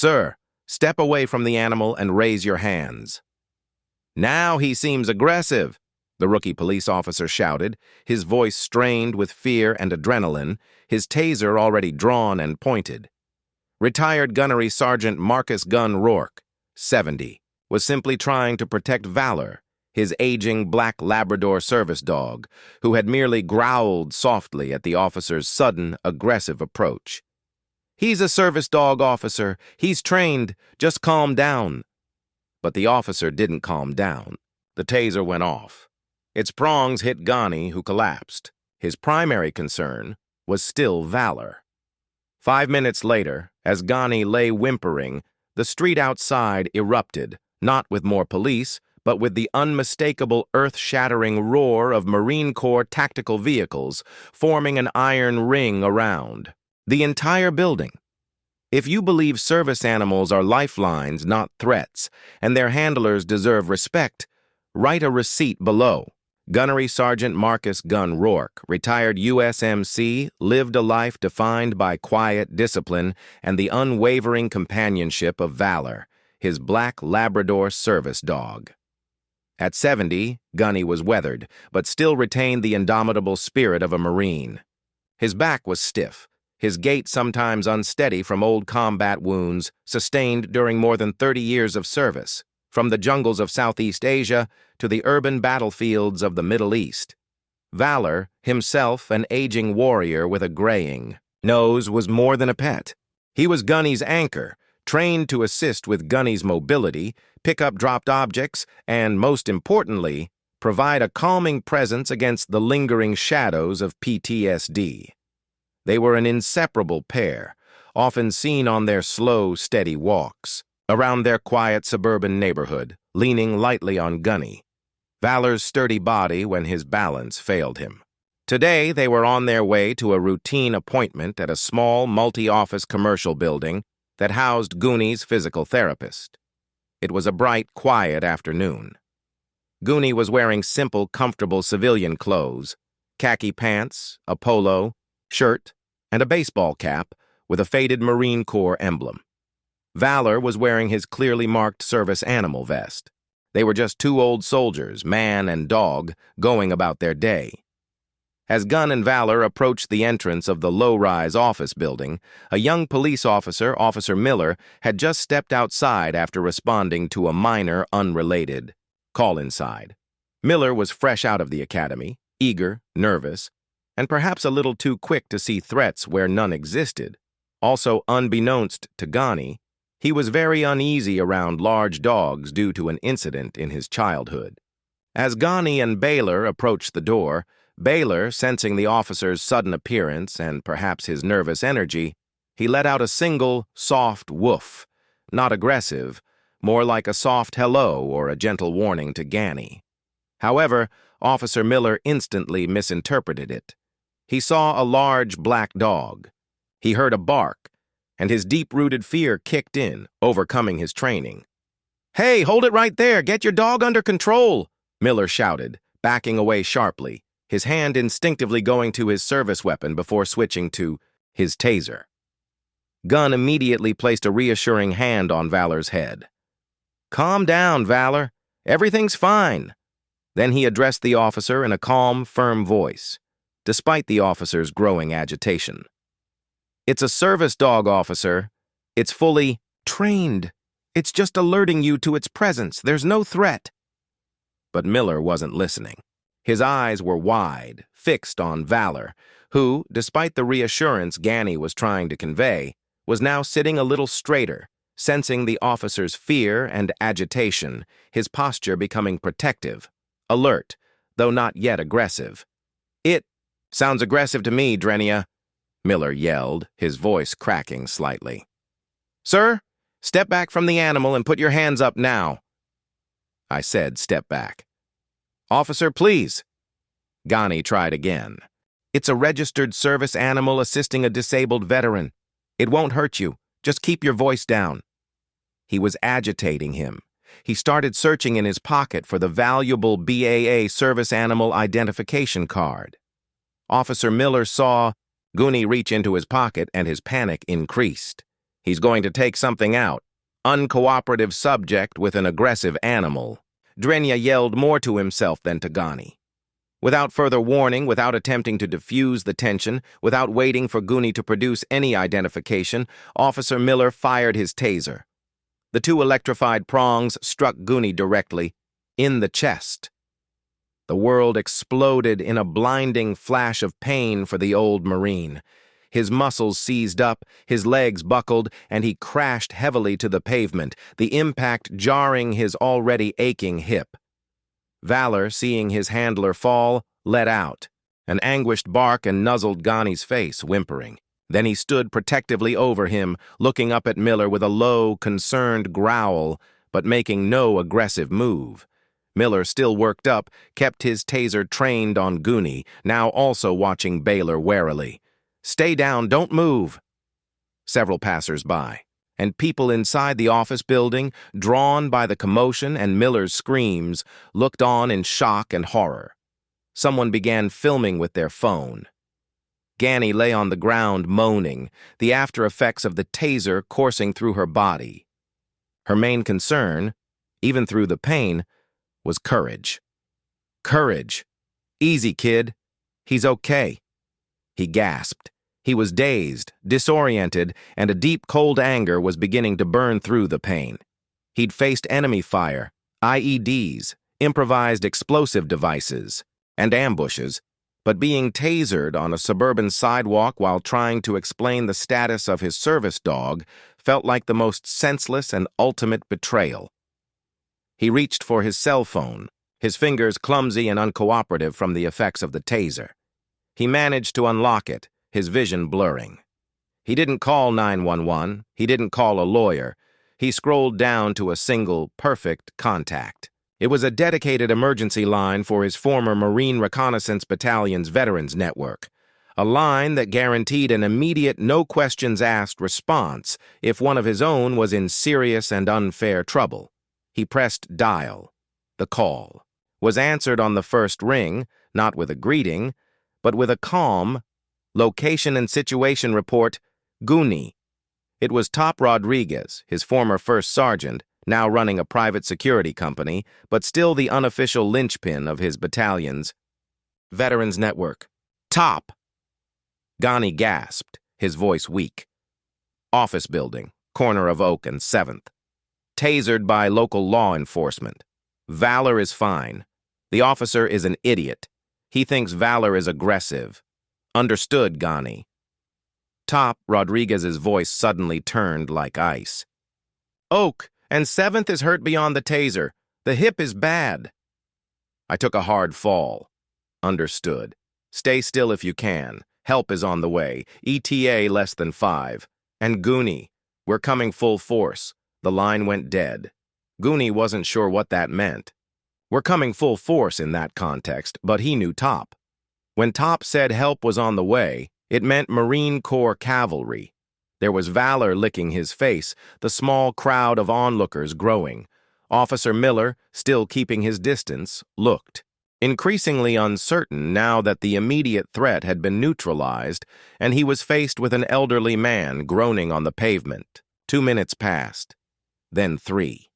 Sir, step away from the animal and raise your hands. Now he seems aggressive, the rookie police officer shouted, his voice strained with fear and adrenaline, his taser already drawn and pointed. Retired Gunnery Sergeant Marcus Gunn Rourke, 70, was simply trying to protect Valor, his aging black Labrador service dog, who had merely growled softly at the officer's sudden, aggressive approach. "He's a service dog, officer. He's trained. Just calm down." But the officer didn't calm down. The taser went off. Its prongs hit Ghani, who collapsed. His primary concern was still Valor. 5 minutes later, as Ghani lay whimpering, the street outside erupted, not with more police, but with the unmistakable earth-shattering roar of Marine Corps tactical vehicles forming an iron ring around the entire building. If you believe service animals are lifelines, not threats, and their handlers deserve respect, write a receipt below. Gunnery Sergeant Marcus Gunn Rourke, retired USMC, lived a life defined by quiet discipline and the unwavering companionship of Valor, his black Labrador service dog. At 70, Gunny was weathered, but still retained the indomitable spirit of a Marine. His back was stiff, his gait sometimes unsteady from old combat wounds sustained during more than 30 years of service, from the jungles of Southeast Asia to the urban battlefields of the Middle East. Valor, himself an aging warrior with a graying nose, was more than a pet. He was Gunny's anchor, trained to assist with Gunny's mobility, pick up dropped objects, and, most importantly, provide a calming presence against the lingering shadows of PTSD. They were an inseparable pair, often seen on their slow, steady walks around their quiet suburban neighborhood, leaning lightly on Gunny, Valor's sturdy body when his balance failed him. Today, they were on their way to a routine appointment at a small multi-office commercial building that housed Goonie's physical therapist. It was a bright, quiet afternoon. Goonie was wearing simple, comfortable civilian clothes, khaki pants, a polo, shirt, and a baseball cap with a faded Marine Corps emblem. Valor was wearing his clearly marked service animal vest. They were just two old soldiers, man and dog, going about their day. As Gunn and Valor approached the entrance of the low-rise office building, a young police officer, Officer Miller, had just stepped outside after responding to a minor, unrelated call inside. Miller was fresh out of the academy, eager, nervous, and perhaps a little too quick to see threats where none existed. Also, unbeknownst to Ghani, he was very uneasy around large dogs due to an incident in his childhood. As Ghani and Baylor approached the door, Baylor, sensing the officer's sudden appearance and perhaps his nervous energy, he let out a single, soft woof, not aggressive, more like a soft hello or a gentle warning to Ghani. However, Officer Miller instantly misinterpreted it. He saw a large black dog. He heard a bark, and his deep-rooted fear kicked in, overcoming his training. "Hey, hold it right there! Get your dog under control!" Miller shouted, backing away sharply, his hand instinctively going to his service weapon before switching to his taser. Gunn immediately placed a reassuring hand on Valor's head. "Calm down, Valor. Everything's fine." Then he addressed the officer in a calm, firm voice, despite the officer's growing agitation. "It's a service dog, officer. It's fully trained. It's just alerting you to its presence. There's no threat." But Miller wasn't listening. His eyes were wide, fixed on Valor, who, despite the reassurance Ghani was trying to convey, was now sitting a little straighter, sensing the officer's fear and agitation, his posture becoming protective, alert, though not yet aggressive. "It sounds aggressive to me, Drenia," Miller yelled, his voice cracking slightly. "Sir, step back from the animal and put your hands up now." I said, "Step back." "Officer, please." Ghani tried again. "It's a registered service animal assisting a disabled veteran. It won't hurt you. Just keep your voice down." He was agitating him. He started searching in his pocket for the valuable BAA service animal identification card. Officer Miller saw Goonie reach into his pocket and his panic increased. He's going to take something out. Uncooperative subject with an aggressive animal. Drenya yelled more to himself than to Ghani. Without further warning, without attempting to diffuse the tension, without waiting for Goonie to produce any identification, Officer Miller fired his taser. The two electrified prongs struck Goonie directly, in the chest. The world exploded in a blinding flash of pain for the old Marine. His muscles seized up, his legs buckled, and he crashed heavily to the pavement, the impact jarring his already aching hip. Valor, seeing his handler fall, let out. An anguished bark and nuzzled Ghani's face, whimpering. Then he stood protectively over him, looking up at Miller with a low, concerned growl, but making no aggressive move. Miller, still worked up, kept his taser trained on Goonie, now also watching Baylor warily. "Stay down, don't move." Several passers-by, and people inside the office building, drawn by the commotion and Miller's screams, looked on in shock and horror. Someone began filming with their phone. Ghani lay on the ground moaning, the after effects of the taser coursing through her body. Her main concern, even through the pain, was courage. Courage. "Easy, kid. He's okay." He gasped. He was dazed, disoriented, and a deep, cold anger was beginning to burn through the pain. He'd faced enemy fire, IEDs, improvised explosive devices, and ambushes, but being tasered on a suburban sidewalk while trying to explain the status of his service dog felt like the most senseless and ultimate betrayal. He reached for his cell phone, his fingers clumsy and uncooperative from the effects of the taser. He managed to unlock it, his vision blurring. He didn't call 911, he didn't call a lawyer. He scrolled down to a single, perfect contact. It was a dedicated emergency line for his former Marine Reconnaissance Battalion's Veterans Network, a line that guaranteed an immediate, no-questions-asked response if one of his own was in serious and unfair trouble. He pressed dial. The call was answered on the first ring, not with a greeting, but with a calm, "Location and situation report, Goonie." It was Top Rodriguez, his former first sergeant, now running a private security company, but still the unofficial linchpin of his battalion's Veterans Network. "Top!" Ghani gasped, his voice weak. "Office building, corner of Oak and 7th. Tasered by local law enforcement. Valor is fine. The officer is an idiot. He thinks Valor is aggressive. Understood, Ghani." Top Rodriguez's voice suddenly turned like ice. "Oak, and 7th is hurt beyond the taser. The hip is bad." "I took a hard fall." "Understood. Stay still if you can. Help is on the way. ETA less than 5. And Goonie, we're coming full force." The line went dead. Goonie wasn't sure what that meant. We're coming full force in that context, but he knew Top. When Top said help was on the way, it meant Marine Corps cavalry. There was Valor licking his face, the small crowd of onlookers growing. Officer Miller, still keeping his distance, looked, increasingly uncertain now that the immediate threat had been neutralized, and he was faced with an elderly man groaning on the pavement. 2 minutes passed. Then 3.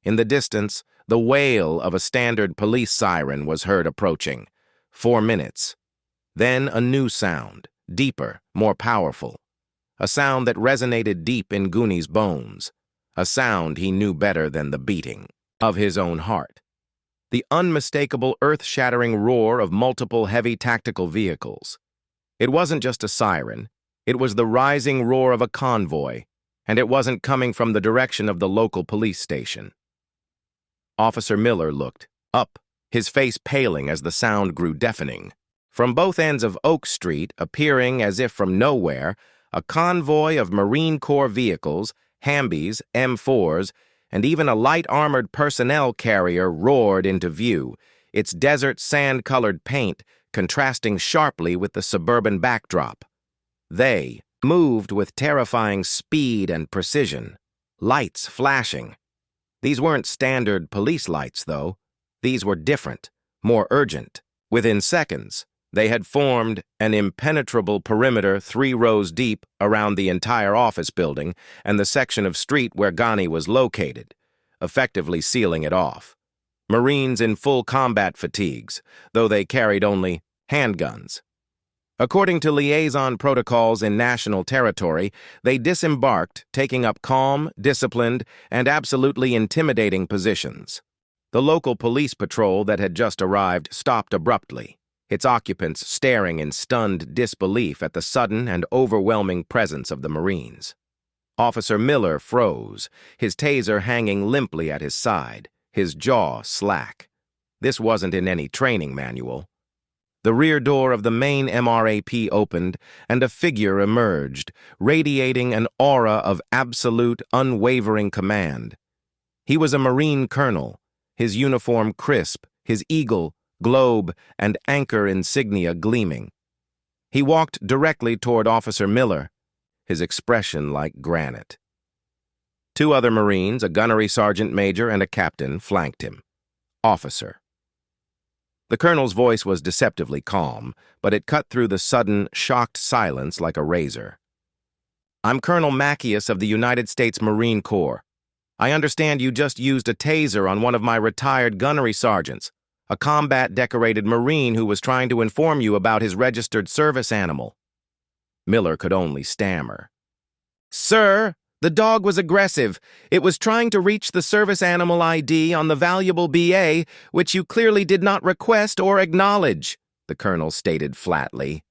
In the distance, the wail of a standard police siren was heard approaching. 4 minutes. Then a new sound, deeper, more powerful. A sound that resonated deep in Goonie's bones. A sound he knew better than the beating of his own heart. The unmistakable, earth-shattering roar of multiple heavy tactical vehicles. It wasn't just a siren. It was the rising roar of a convoy, and it wasn't coming from the direction of the local police station. Officer Miller looked up, his face paling as the sound grew deafening. From both ends of Oak Street, appearing as if from nowhere, a convoy of Marine Corps vehicles, Hamvees, M4s, and even a light-armored personnel carrier roared into view, its desert sand-colored paint contrasting sharply with the suburban backdrop. They moved with terrifying speed and precision, lights flashing. These weren't standard police lights, though. These were different, more urgent. Within seconds, They had formed an impenetrable perimeter 3 rows deep around the entire office building and the section of street where Ghani was located, effectively sealing it off. Marines in full combat fatigues, though they carried only handguns. According to liaison protocols in national territory, they disembarked, taking up calm, disciplined, and absolutely intimidating positions. The local police patrol that had just arrived stopped abruptly, its occupants staring in stunned disbelief at the sudden and overwhelming presence of the Marines. Officer Miller froze, his taser hanging limply at his side, his jaw slack. This wasn't in any training manual. The rear door of the main MRAP opened, and a figure emerged, radiating an aura of absolute, unwavering command. He was a Marine colonel, his uniform crisp, his eagle, globe, and anchor insignia gleaming. He walked directly toward Officer Miller, his expression like granite. 2 other Marines, a gunnery sergeant major and a captain, flanked him. Officer. The colonel's voice was deceptively calm, but it cut through the sudden, shocked silence like a razor. I'm Colonel Mackius of the United States Marine Corps. I understand you just used a taser on one of my retired gunnery sergeants, a combat-decorated Marine who was trying to inform you about his registered service animal. Miller could only stammer. Sir, the dog was aggressive. It was trying to reach the service animal ID on the valuable BA, which you clearly did not request or acknowledge, the colonel stated flatly.